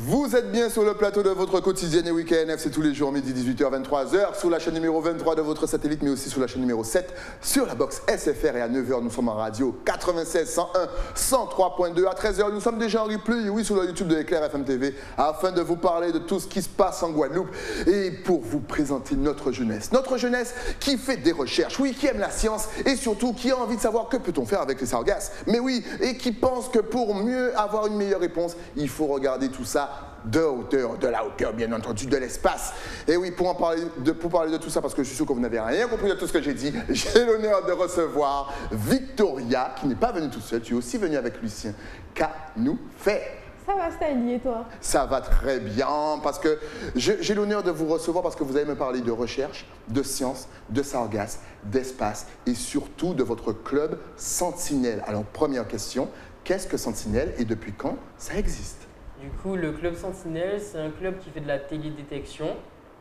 Vous êtes bien sur le plateau de votre quotidienne et week-end FC tous les jours, midi 18h, 23h, sur la chaîne numéro 23 de votre satellite, mais aussi sur la chaîne numéro 7, sur la box SFR. Et à 9h, nous sommes en radio 96, 101, 103.2. À 13h, nous sommes déjà en replay, oui, sur le YouTube de Éclair FM TV, afin de vous parler de tout ce qui se passe en Guadeloupe et pour vous présenter notre jeunesse. Notre jeunesse qui fait des recherches, oui, qui aime la science et surtout qui a envie de savoir que peut-on faire avec les sargasses. Mais oui, et qui pense que pour mieux avoir une meilleure réponse, il faut regarder tout ça de hauteur, de la hauteur bien entendu, de l'espace. Et oui, pour parler de tout ça, parce que je suis sûr que vous n'avez rien compris de tout ce que j'ai dit, j'ai l'honneur de recevoir Victoria, qui n'est pas venue toute seule, tu es aussi venue avec Lucien. Qu'a-nous fait? Ça va, Stanley, et toi? Ça va très bien, parce que j'ai l'honneur de vous recevoir parce que vous allez me parler de recherche, de science, de sargasses, d'espace et surtout de votre club Sentinelle. Alors, première question, qu'est-ce que Sentinelle et depuis quand ça existe? Du coup, le club Sentinelle, c'est un club qui fait de la télédétection.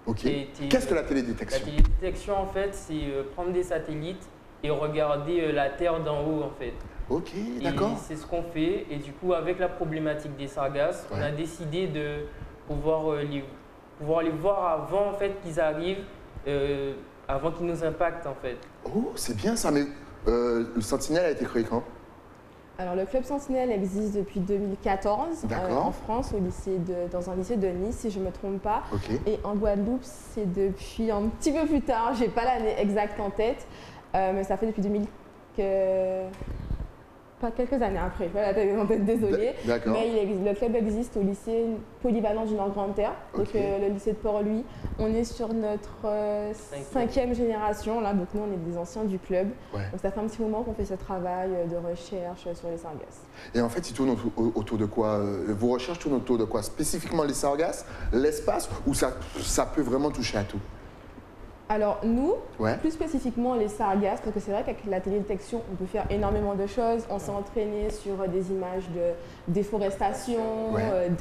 Ok. Qu'est-ce que la télédétection? La télédétection, en fait, c'est prendre des satellites et regarder la Terre d'en haut, en fait. Ok, d'accord. C'est ce qu'on fait. Et du coup, avec la problématique des sargasses, on a décidé de pouvoir les voir avant, en fait, qu'ils arrivent, avant qu'ils nous impactent, en fait. Oh, c'est bien ça, mais le Sentinelle a été créé quand? Alors, le club Sentinelle existe depuis 2014 en France, dans un lycée de Nice, si je ne me trompe pas. Okay. Et en Guadeloupe, c'est depuis un petit peu plus tard, je n'ai pas l'année exacte en tête, mais ça fait depuis 2000 pas quelques années après, voilà, désolée. Mais le club existe au lycée polyvalent du Nord-Grande-Terre, donc le lycée de Port-Louis. On est sur notre cinquième génération, là, donc nous on est des anciens du club. Donc ça fait un petit moment qu'on fait ce travail de recherche sur les sargasses. Et en fait, il tourne autour de quoi? Vos recherches tournent autour de quoi? Spécifiquement les sargasses, l'espace, ou ça peut vraiment toucher à tout? Alors nous, plus spécifiquement les sargasses, parce que c'est vrai qu'avec la télédétection, on peut faire énormément de choses. On s'est entraîné sur des images de déforestation,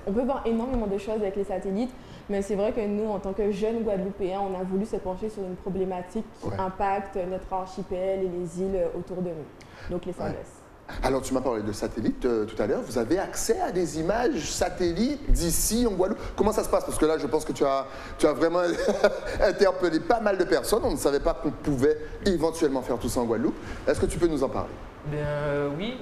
on peut voir énormément de choses avec les satellites, mais c'est vrai que nous, en tant que jeunes Guadeloupéens, on a voulu se pencher sur une problématique qui impacte notre archipel et les îles autour de nous, donc les sargasses. Alors, tu m'as parlé de satellites tout à l'heure. Vous avez accès à des images satellites d'ici en Guadeloupe? Comment ça se passe? Parce que là, je pense que tu as vraiment interpellé pas mal de personnes. On ne savait pas qu'on pouvait éventuellement faire tout ça en Guadeloupe. Est-ce que tu peux nous en parler? Oui,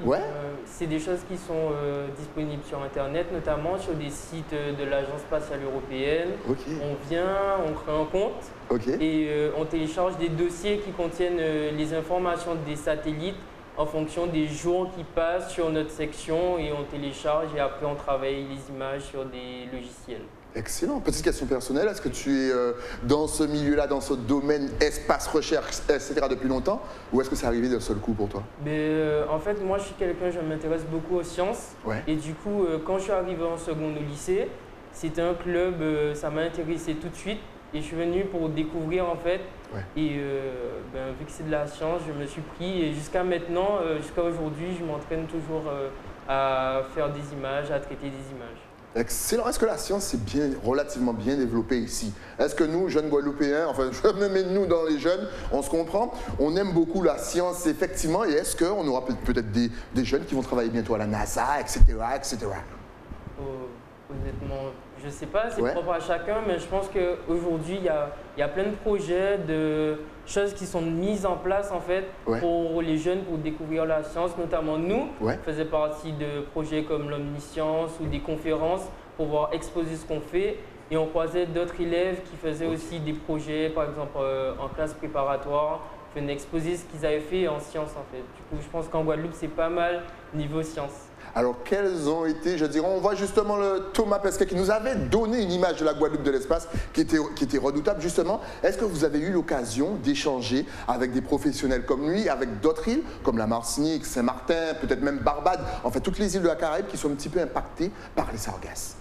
c'est des choses qui sont disponibles sur Internet, notamment sur des sites de l'Agence spatiale européenne. On vient, on crée un compte et on télécharge des dossiers qui contiennent les informations des satellites en fonction des jours qui passent sur notre section et on télécharge et après on travaille les images sur des logiciels. Excellent. Petite question personnelle, est-ce que tu es dans ce milieu-là, dans ce domaine espace, recherche, etc. depuis longtemps ou est-ce que c'est arrivé d'un seul coup pour toi? En fait, moi je suis quelqu'un, je m'intéresse beaucoup aux sciences et du coup, quand je suis arrivé en seconde au lycée, c'était un club, ça m'a intéressé tout de suite. Et je suis venu pour découvrir en fait, et vu que c'est de la science, je me suis pris et jusqu'à maintenant, jusqu'à aujourd'hui, je m'entraîne toujours à faire des images, à traiter des images. Excellent. Est-ce que la science est relativement bien développée ici? Est-ce que nous, jeunes Guadeloupéens, enfin je me mets nous dans les jeunes, on se comprend, on aime beaucoup la science effectivement et est-ce qu'on aura peut-être des jeunes qui vont travailler bientôt à la NASA, etc. etc. Honnêtement, je ne sais pas, c'est propre à chacun, mais je pense qu'aujourd'hui, il y a plein de projets, de choses qui sont mises en place en fait pour les jeunes pour découvrir la science, notamment nous. On faisait partie de projets comme l'Omniscience ou des conférences pour pouvoir exposer ce qu'on fait. Et on croisait d'autres élèves qui faisaient aussi des projets, par exemple en classe préparatoire, qui venaient exposer ce qu'ils avaient fait en sciences en fait. Du coup, je pense qu'en Guadeloupe, c'est pas mal niveau sciences. Alors, quels ont été, je dirais, on voit justement le Thomas Pesquet qui nous avait donné une image de la Guadeloupe de l'espace qui était redoutable justement. Est-ce que vous avez eu l'occasion d'échanger avec des professionnels comme lui, avec d'autres îles, comme la Martinique, Saint-Martin, peut-être même Barbade, en fait toutes les îles de la Caraïbe qui sont un petit peu impactées par les sargasses?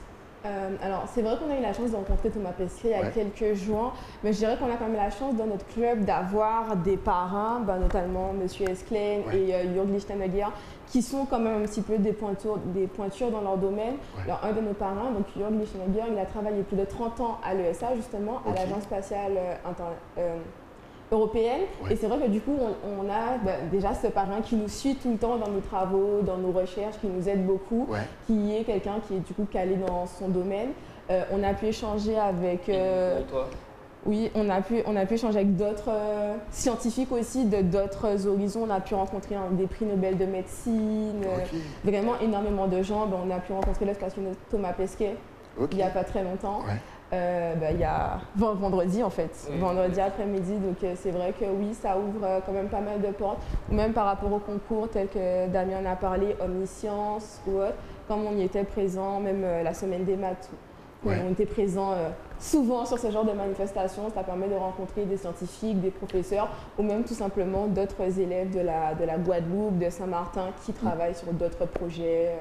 Alors, c'est vrai qu'on a eu la chance de rencontrer Thomas Pesquet il y a quelques jours, mais je dirais qu'on a quand même la chance dans notre club d'avoir des parrains, notamment M. Esclain et Jörg Lichtenegger, qui sont quand même un petit peu des pointures dans leur domaine. Alors, un de nos parrains, donc Jörg Lichtenegger, il a travaillé plus de 30 ans à l'ESA, justement, à l'Agence spatiale européenne. Et c'est vrai que du coup, on a déjà ce parrain qui nous suit tout le temps dans nos travaux, dans nos recherches, qui nous aide beaucoup, qui est quelqu'un qui est du coup calé dans son domaine. On a pu échanger avec... Oui, on a pu échanger avec d'autres scientifiques aussi, de d'autres horizons. On a pu rencontrer des prix Nobel de médecine, vraiment énormément de gens. On a pu rencontrer l'astronaute Thomas Pesquet il n'y a pas très longtemps. Il y a vendredi en fait, vendredi après-midi. Donc c'est vrai que oui, ça ouvre quand même pas mal de portes. Ou même par rapport au concours tel que Damien en a parlé, Omniscience ou autre, comme on y était présent, même la semaine des maths. On était présents souvent sur ce genre de manifestations. Ça permet de rencontrer des scientifiques, des professeurs ou même tout simplement d'autres élèves de la Guadeloupe, de Saint-Martin qui travaillent sur d'autres projets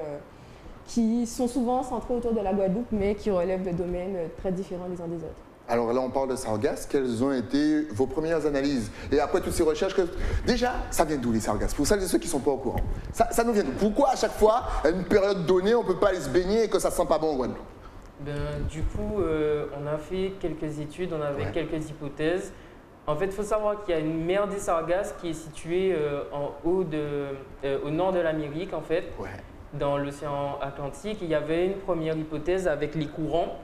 qui sont souvent centrés autour de la Guadeloupe mais qui relèvent de domaines très différents les uns des autres. Alors là, on parle de sargasses. Quelles ont été vos premières analyses? Et après toutes ces recherches, déjà, ça vient d'où les sargasses? Pour celles et ceux qui ne sont pas au courant. Ça nous vient d'où? Pourquoi à chaque fois, à une période donnée, on ne peut pas aller se baigner et que ça ne sent pas bon en Guadeloupe? Du coup, on a fait quelques études, on avait quelques hypothèses. En fait, il faut savoir qu'il y a une mer des Sargasses qui est située au nord de l'Amérique, en fait, dans l'océan Atlantique. Il y avait une première hypothèse avec les courants,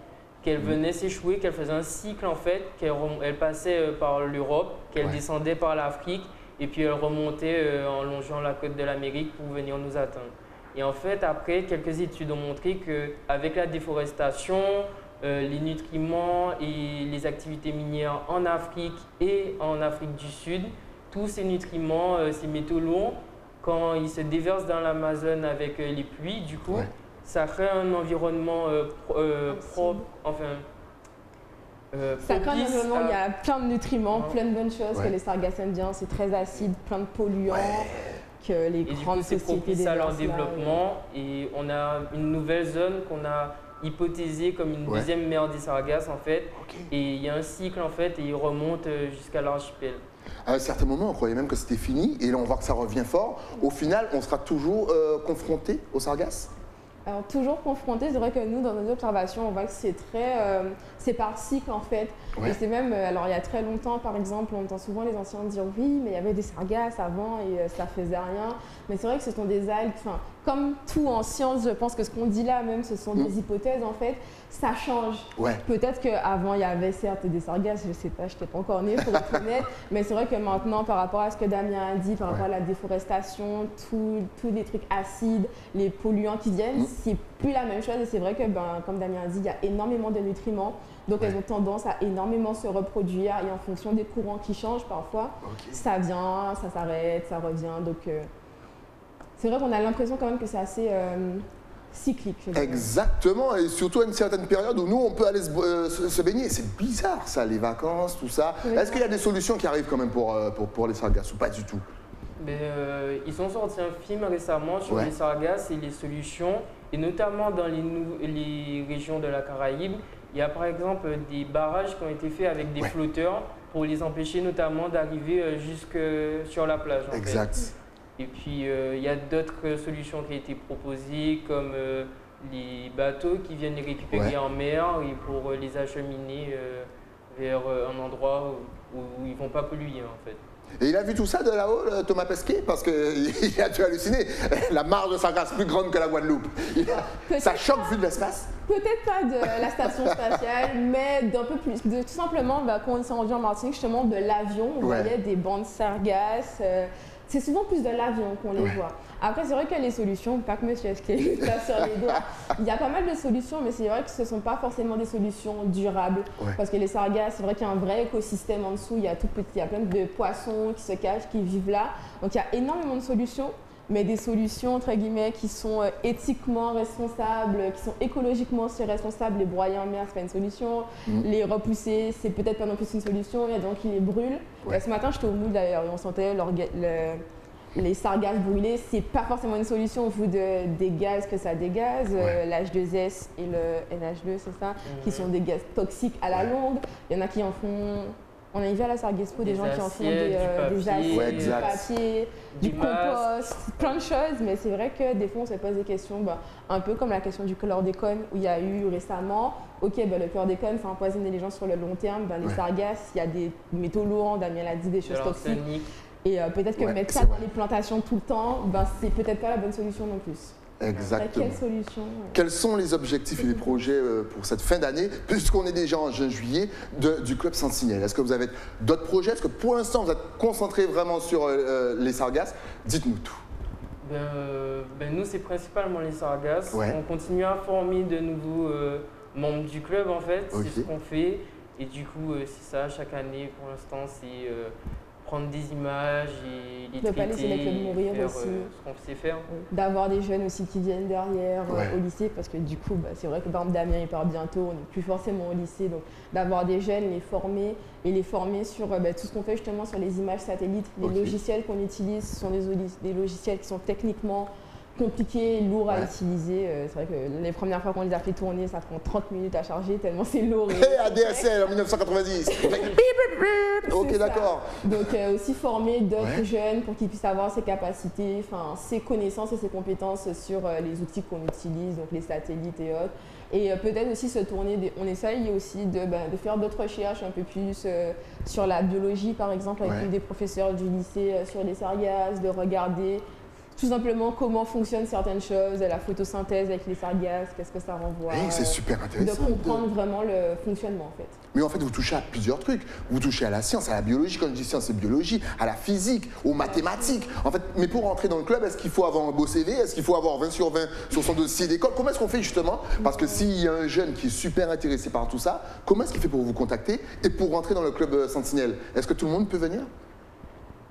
qu'elle venait s'échouer, qu'elle faisait un cycle, en fait, qu'elle passait par l'Europe, qu'elle descendait par l'Afrique, et puis elle remontait en longeant la côte de l'Amérique pour venir nous atteindre. Et en fait, après, quelques études ont montré qu'avec la déforestation, les nutriments et les activités minières en Afrique et en Afrique du Sud, tous ces nutriments, ces métaux lourds, quand ils se déversent dans l'Amazone avec les pluies, du coup, ça crée un environnement propre, ça crée un environnement où il y a plein de nutriments, plein de bonnes choses, que les sargasses aiment bien, c'est très acide, plein de polluants. Que les grandes sociétés propice à leur développement et on a une nouvelle zone qu'on a hypothésée comme une deuxième mer des Sargasses en fait et il y a un cycle en fait et il remonte jusqu'à l'archipel. À un certain moment, on croyait même que c'était fini et là on voit que ça revient fort. Au final, on sera toujours confronté aux Sargasses? Alors, toujours confronté, c'est vrai que nous, dans nos observations, on voit que c'est par cycle en fait. Et c'est même, alors il y a très longtemps, par exemple, on entend souvent les anciens dire oui, mais il y avait des sargasses avant et ça faisait rien. Mais c'est vrai que ce sont des algues, comme tout en science, je pense que ce qu'on dit là même, ce sont des hypothèses en fait, ça change. Peut-être qu'avant il y avait certes des sargasses, je ne sais pas, je n'étais pas encore née pour être honnête, mais c'est vrai que maintenant, par rapport à ce que Damien a dit, par rapport à la déforestation, tous les trucs acides, les polluants qui viennent, c'est plus la même chose et c'est vrai que, comme Damien a dit, il y a énormément de nutriments. Donc elles ont tendance à énormément se reproduire et en fonction des courants qui changent parfois, ça vient, ça s'arrête, ça revient. Donc c'est vrai qu'on a l'impression quand même que c'est assez cyclique. Exactement, et surtout à une certaine période où nous on peut aller se baigner. C'est bizarre ça, les vacances, tout ça. Est-ce qu'il y a des solutions qui arrivent quand même pour les sargasses ou pas du tout? Ils ont sorti un film récemment sur les sargasses et les solutions, et notamment dans les régions de la Caraïbe. Il y a par exemple des barrages qui ont été faits avec des flotteurs pour les empêcher notamment d'arriver jusque sur la plage. Exact. Et puis il y a d'autres solutions qui ont été proposées comme les bateaux qui viennent les récupérer en mer et pour les acheminer vers un endroit où ils ne vont pas polluer en fait. Et il a vu tout ça de là-haut, Thomas Pesquet, parce qu'il a dû halluciner. La marge de Sargasses plus grande que la Guadeloupe. Ça choque vu de l'espace? Peut-être pas de la station spatiale, mais d'un peu plus. Tout simplement, quand on s'est rendu en Martinique, justement, de l'avion, on voyait des bandes sargasses. C'est souvent plus de l'avion qu'on les voit. Après, c'est vrai que les solutions, pas que M. FK tape sur les doigts, il y a pas mal de solutions, mais c'est vrai que ce ne sont pas forcément des solutions durables. Parce que les sargasses, c'est vrai qu'il y a un vrai écosystème en dessous, il y a plein de poissons qui se cachent, qui vivent là. Donc il y a énormément de solutions, mais des solutions, entre guillemets, qui sont éthiquement responsables, qui sont écologiquement responsables. Les broyer en mer, ce n'est pas une solution. Les repousser, c'est peut-être pas non plus une solution. Il y a des gens qui les brûlent. Ce matin, j'étais au Moule d'ailleurs, et on sentait les sargasses brûlées. C'est pas forcément une solution au vu des gaz que ça dégage, l'H2S et le NH2, c'est ça, qui sont des gaz toxiques à la longue. Il y en a qui en font On a vu à la Sargaspo des gens qui en font des assiettes, du papier, du compost, plein de choses. Mais c'est vrai que des fois, on se pose des questions, un peu comme la question du chlordécone où il y a eu récemment, ok, le chlordécone, ça empoisonne les gens sur le long terme. Dans les sargasses, il y a des métaux lourds, Damien l'a dit, des choses toxiques. Et peut-être que mettre ça dans les plantations tout le temps, c'est peut-être pas la bonne solution non plus. Exactement. Quelle solution Quels sont les objectifs et les projets pour cette fin d'année, puisqu'on est déjà en juin-juillet, du Club Sentinelle? Est-ce que vous avez d'autres projets? Est-ce que pour l'instant, vous êtes concentré vraiment sur les sargasses? Dites-nous tout. Nous, c'est principalement les sargasses. On continue à former de nouveaux membres du club, en fait. C'est ce qu'on fait. Et du coup, c'est ça, chaque année, pour l'instant, c'est prendre des images et les traiter, pas laisser les clubs mourir aussi. Ce qu'on sait faire. D'avoir des jeunes aussi qui viennent derrière au lycée, parce que du coup, c'est vrai que par exemple, Damien il part bientôt, on n'est plus forcément au lycée, donc d'avoir des jeunes, les former et les former sur tout ce qu'on fait justement sur les images satellites. Les logiciels qu'on utilise sont des logiciels qui sont techniquement compliqué, lourd à utiliser. C'est vrai que les premières fois qu'on les a fait tourner, ça prend 30 minutes à charger tellement c'est lourd. ADSL en 1990. Ok, d'accord. Donc aussi former d'autres jeunes pour qu'ils puissent avoir ses capacités, ses connaissances et ses compétences sur les outils qu'on utilise, donc les satellites et autres. Et peut-être aussi se tourner, on essaye aussi de faire d'autres recherches un peu plus sur la biologie par exemple avec des professeurs du lycée sur les sargasses, de regarder tout simplement comment fonctionnent certaines choses, la photosynthèse avec les sargasses, qu'est-ce que ça renvoie. C'est super intéressant. De comprendre vraiment le fonctionnement en fait. Mais en fait, vous touchez à plusieurs trucs. Vous touchez à la science, à la biologie, quand je dis science, c'est biologie, à la physique, aux mathématiques. En fait, mais pour rentrer dans le club, est-ce qu'il faut avoir un beau CV? Est-ce qu'il faut avoir 20 sur 20 sur son dossier d'école? Comment est-ce qu'on fait justement? Parce que s'il y a un jeune qui est super intéressé par tout ça, comment est-ce qu'il fait pour vous contacter et pour rentrer dans le club Sentinelle? Est-ce que tout le monde peut venir?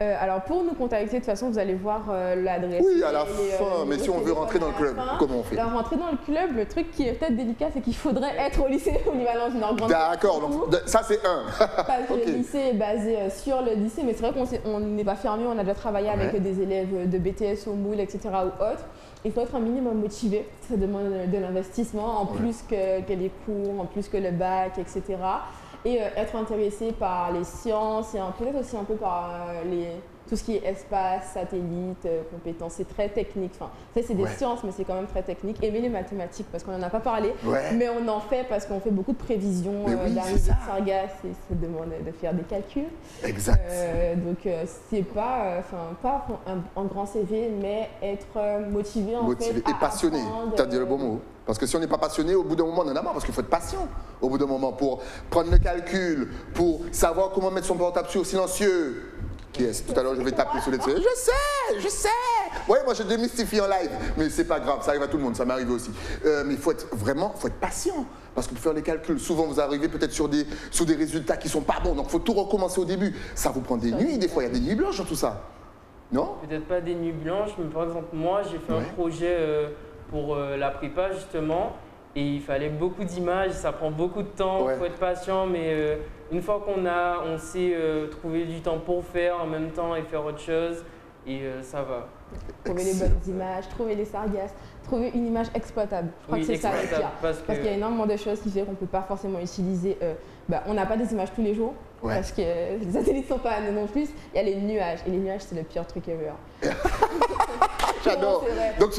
Alors pour nous contacter, de toute façon, vous allez voir l'adresse. Oui, à la fin, mais si on veut rentrer dans le club, comment on fait? Alors rentrer dans le club, le truc qui est peut-être délicat, c'est qu'il faudrait être au lycée Polyvalence du Nord Grande. D'accord, donc ça c'est un. Parce que le lycée est basé sur le lycée, mais c'est vrai qu'on n'est pas fermé, on a déjà travaillé avec des élèves de BTS au Moule, etc. ou autres. Il faut être un minimum motivé, ça demande de l'investissement, en plus que les cours, en plus que le bac, etc. Et être intéressé par les sciences et peut-être aussi un peu par tout ce qui est espace, satellite, compétences. C'est très technique. Enfin, c'est des sciences, mais c'est quand même très technique. Aimer les mathématiques, parce qu'on n'en a pas parlé, mais on en fait parce qu'on fait beaucoup de prévisions d'arrivée de sargasses et ça demande de faire des calculs. Exact. Donc, c'est pas un grand CV, mais être motivé en fait. Et passionné, tu as dit le bon mot. Parce que si on n'est pas passionné, au bout d'un moment, on en a marre, parce qu'il faut être patient. Au bout d'un moment, pour prendre le calcul, pour savoir comment mettre son portable sur silencieux. Tout à l'heure, je vais taper sur les trucs. Je sais. Oui, moi, je démystifie en live. Mais c'est pas grave, ça arrive à tout le monde, ça m'est arrivé aussi. Mais il faut être patient. Parce que pour faire les calculs, souvent, vous arrivez peut-être sur des résultats qui sont pas bons. Donc, il faut tout recommencer au début. Ça vous prend des nuits, des fois, il y a des nuits blanches dans tout ça. Non? Peut-être pas des nuits blanches, mais par exemple, moi, j'ai fait un projet pour la prépa, justement. Et il fallait beaucoup d'images, ça prend beaucoup de temps, il faut être patient, mais une fois on sait trouver du temps pour faire en même temps et faire autre chose, et ça va. Trouver les bonnes images, trouver les sargasses, trouver une image exploitable. Je crois que c'est ça le pire. Parce qu'il y a énormément de choses qui fait qu'on ne peut pas forcément utiliser. On n'a pas des images tous les jours, parce que les satellites ne sont pas à nous non plus. Il y a les nuages, et les nuages, c'est le pire truc ever. J'adore. Donc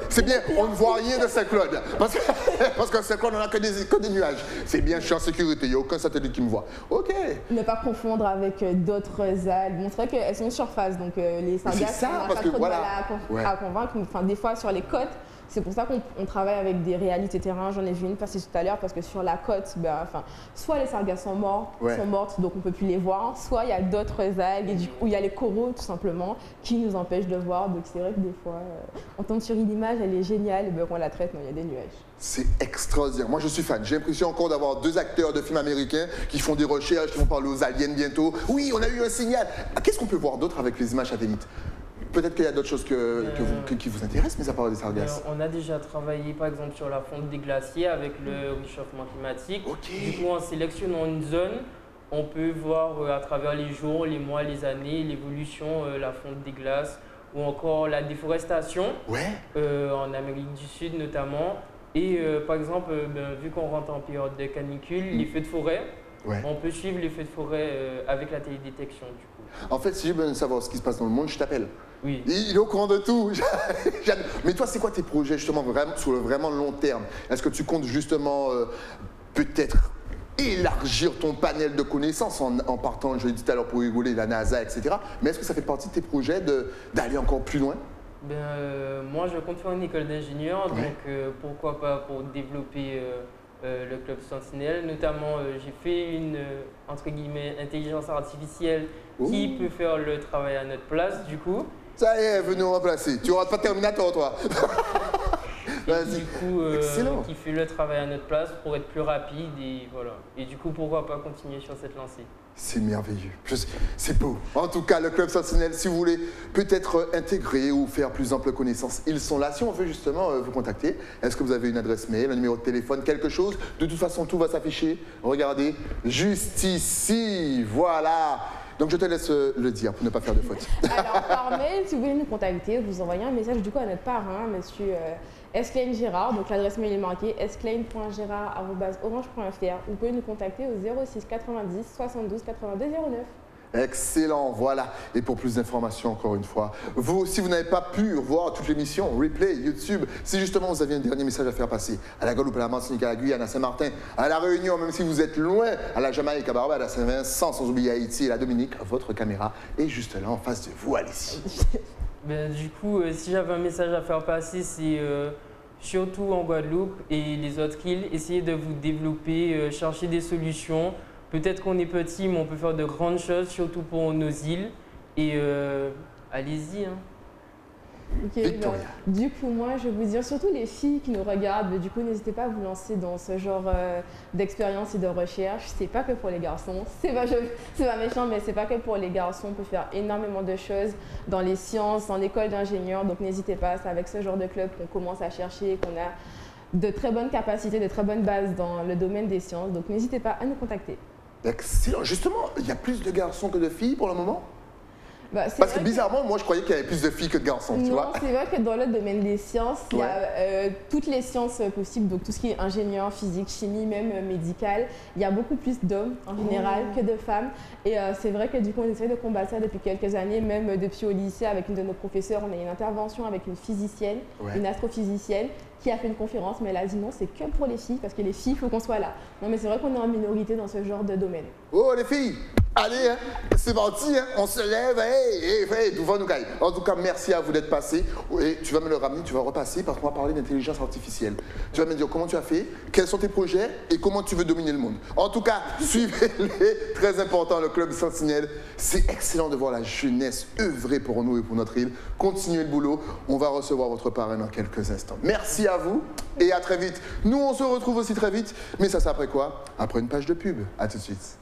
c'est bien, on ne voit rien de Saint-Claude. Parce qu'à Saint-Claude, on n'a que des nuages. C'est bien, je suis en sécurité, il n'y a aucun satellite qui me voit. Ok. Ne pas confondre avec d'autres algues. Bon, c'est vrai qu'elles sont en surface, donc les sargasses, on n'a pas trop de mal à convaincre. Enfin, des fois, sur les côtes, c'est pour ça qu'on travaille avec des réalités terrain. J'en ai vu une passer tout à l'heure parce que sur la côte, soit les sargasses sont mortes, donc on ne peut plus les voir, soit il y a d'autres algues et du coup il y a les coraux tout simplement qui nous empêchent de voir. Donc c'est vrai que des fois, on tombe sur une image, elle est géniale, et on la traite, non, il y a des nuages. C'est extraordinaire. Moi, je suis fan. J'ai l'impression encore d'avoir 2 acteurs de films américains qui font des recherches, qui vont parler aux aliens bientôt. Oui, on a eu un signal. Qu'est-ce qu'on peut voir d'autre avec les images satellites? Peut-être qu'il y a d'autres choses qui vous intéressent, mais à part des sargasses. On a déjà travaillé par exemple sur la fonte des glaciers avec le réchauffement climatique. Du coup, en sélectionnant une zone, on peut voir à travers les jours, les mois, les années, l'évolution, la fonte des glaces ou encore la déforestation en Amérique du Sud notamment. Et par exemple, vu qu'on rentre en période de canicule, les feux de forêt. on peut suivre les feux de forêt avec la télédétection du coup. En fait, si j'ai besoin de savoir ce qui se passe dans le monde, je t'appelle. Oui. Il est au courant de tout. Mais toi, c'est quoi tes projets justement vraiment, sur le vraiment long terme? Est-ce que tu comptes justement peut-être élargir ton panel de connaissances en partant, je l'ai dit tout à l'heure pour rigoler, la NASA, etc. Mais est-ce que ça fait partie de tes projets d'aller encore plus loin? Moi, je compte faire une école d'ingénieur, donc pourquoi pas pour développer le club Sentinelle. Notamment, j'ai fait une, entre guillemets, intelligence artificielle qui peut faire le travail à notre place, du coup. Ça y est, venez nous remplacer. Tu rentres pas Terminator, toi. Et du coup, qui fait le travail à notre place pour être plus rapide et voilà. Et du coup, pourquoi pas continuer sur cette lancée. C'est merveilleux, c'est beau. En tout cas, le Club Sentinelle, si vous voulez peut-être intégrer ou faire plus ample connaissance, ils sont là. Si on veut justement vous contacter, est-ce que vous avez une adresse mail, un numéro de téléphone, quelque chose? De toute façon, tout va s'afficher. Regardez, juste ici, voilà. Donc je te laisse le dire pour ne pas faire de faute. Alors par mail, si vous voulez nous contacter, vous envoyez un message du coup à notre parrain, monsieur Esclane Gérard. Donc l'adresse mail est marquée esclane.gerard@orange.fr. Vous pouvez nous contacter au 06 90 72 82 09. Excellent, voilà. Et pour plus d'informations, encore une fois, vous, si vous n'avez pas pu voir toute l'émission, replay, YouTube, si justement vous aviez un dernier message à faire passer à la Guadeloupe, à la Martinique, à la Guyane, à Saint-Martin, à la Réunion, même si vous êtes loin, à la Jamaïque, à Barbade, à Saint-Vincent, sans oublier Haïti et la Dominique, votre caméra est juste là en face de vous, allez-y. Du coup, si j'avais un message à faire passer, c'est surtout en Guadeloupe et les autres îles, essayez de vous développer, chercher des solutions. Peut-être qu'on est petit, mais on peut faire de grandes choses, surtout pour nos îles. Et allez-y. Hein. Victoria. Du coup, moi, je vais vous dire, surtout les filles qui nous regardent, du coup, n'hésitez pas à vous lancer dans ce genre d'expérience et de recherche. C'est pas que pour les garçons. C'est pas méchant, mais c'est pas que pour les garçons. On peut faire énormément de choses dans les sciences, en école d'ingénieur. Donc, n'hésitez pas. C'est avec ce genre de club qu'on commence à chercher, qu'on a de très bonnes capacités, de très bonnes bases dans le domaine des sciences. Donc, n'hésitez pas à nous contacter. Excellent. Justement, il y a plus de garçons que de filles pour le moment? Parce que bizarrement, moi je croyais qu'il y avait plus de filles que de garçons, tu vois. C'est vrai que dans le domaine des sciences, il y a toutes les sciences possibles, donc tout ce qui est ingénieur, physique, chimie, même médical. Il y a beaucoup plus d'hommes en général que de femmes. Et c'est vrai que du coup, on essaie de combattre ça depuis quelques années, même depuis au lycée avec une de nos professeurs. On a eu une intervention avec une physicienne, une astrophysicienne, qui a fait une conférence, mais elle a dit non, c'est que pour les filles, parce que les filles, il faut qu'on soit là. Non, mais c'est vrai qu'on est en minorité dans ce genre de domaine. Oh, les filles! Allez, hein, c'est parti, hein, on se lève, tout va nous cailler. En tout cas, merci à vous d'être passés. Et tu vas me le ramener, tu vas repasser parce qu'on va parler d'intelligence artificielle. Tu vas me dire comment tu as fait, quels sont tes projets et comment tu veux dominer le monde. En tout cas, suivez-les, très important, le Club Sentinelle. C'est excellent de voir la jeunesse œuvrer pour nous et pour notre île. Continuez le boulot, on va recevoir votre parrain dans quelques instants. Merci à vous et à très vite. Nous, on se retrouve aussi très vite, mais ça c'est après quoi? Après une page de pub. À tout de suite.